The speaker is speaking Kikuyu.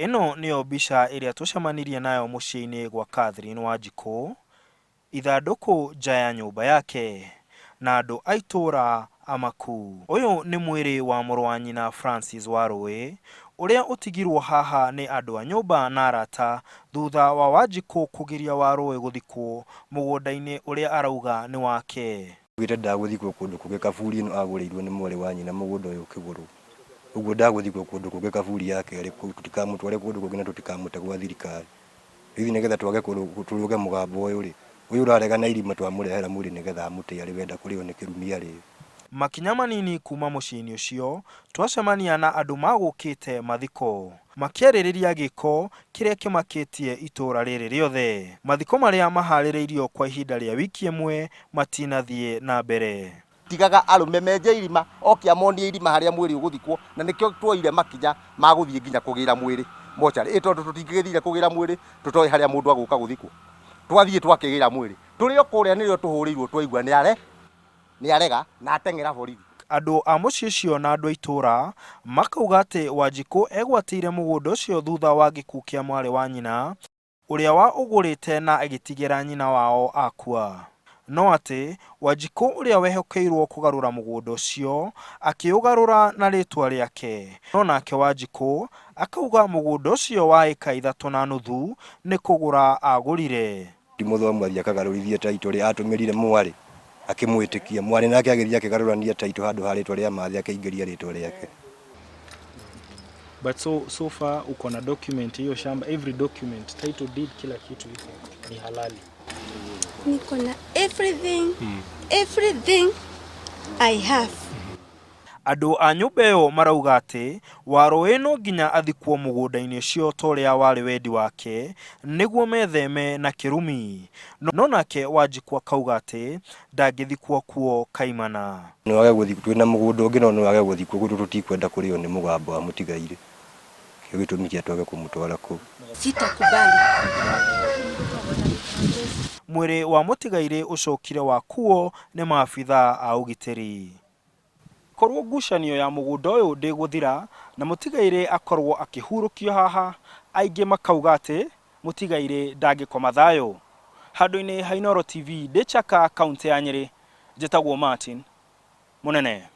Ino niyo mbica iria tucemanirie nayo muciĩ-inĩ gwa Catherine Wanjikũ, ithandũkũ nja ya nyumba yake na andu a itũra amaku. Uyu ni mwiri wa mũrũ wa nyina Francis Warui, uria utigirwo haha ni andu a nyumba na arata thutha wa Wanjikũ kugiria Warui guthikwo mugunda-ini uria arauga ni wake. Gwita ndaguthikwo kundu kungi kaburi ino agurirwo ni mwari wa nyina mugunda uyu kiguru. Uguo ndaguthikwo kundu kungi kaburi yake ri tutikamutware kundu kungi na tutikamute gwa thirikari. Hithi nigetha twage turuge mugambo uyu ri uyu urarega na irima twamurehera mwiri nigetha amute ari wenda kurio ni kirumi ari. Makinya manini kuma muciĩ-inĩ ucio twacemania na andu magukite mathiko makĩarĩrĩria gĩko kĩrĩa kĩmakĩtie itũra rĩrĩ rĩothe. Mathiko marĩa maharĩrĩirio kwa ihinda rĩa wiki ĩmwe matinathie na mbere. Tigaga arume menje irima okia monie irima haria mwiri uguthikwo na nikio twoire makinya maguthie nginya kugira mwiri mochari tondu tutingigithire kugira mwiri tutoi haria mundu aguka guthikwo twathie twakigira mwiri turio kuria nirio tuhurirwo twaigua ni arega na atengera borithi. Andu a muciĩ ucio na andu a itũra makauga atĩ Wanjikũ egwatĩire mugunda ucio thutha wa gĩkuũ kĩa mwari wa nyina uria wa ugurite na agĩtigĩra nyina wao akua. No atĩ Wanjikũ uria wehokeirwo kugarura mugunda ucio akiugarura na ritwa riake. No nake Wanjikũ akauga mugunda ucio wa eka 3.5 ni kugura agurire. Timuthomathia akagarurithie taito ri atumirire mwari akimwitikia mwari nake agithia akigarurania taito handu ha ritwa ria mathi akaingiria ritwa riake. But so far uko na document hiyo shamba, every document, title deed, kila kitu iko ni halali. Niko na everything I have. Andu a nyumba ĩyo marauga atĩ Warui no nginya athikwo mugunda-ini ucio toria wari wendi wake niguo metheme na kirumi. No nake Wanjikũ akauga atĩ ndangĩthikwo kuo kaimana. No wage guthikwo twina mugunda ungi no wage guthikwo gutu tutikwenda kurio ni mugambo wa mutigaire. Kio gitumi kia twage kumutwara ku. Sitakubali. Mwiri wa mutigaire ucokire wa kuo ni maabitha a ugitiri. Korwo ngucanio ya mugunda uyu ndiguthira na mutigaire akorwo akihurukio haha, aingi makauga ati mutigaire ndangikoma thayo. Handu-ini ha Inooro TV ndi Chaka, kaunti ya Nyeri, njitagwo Martin Munene.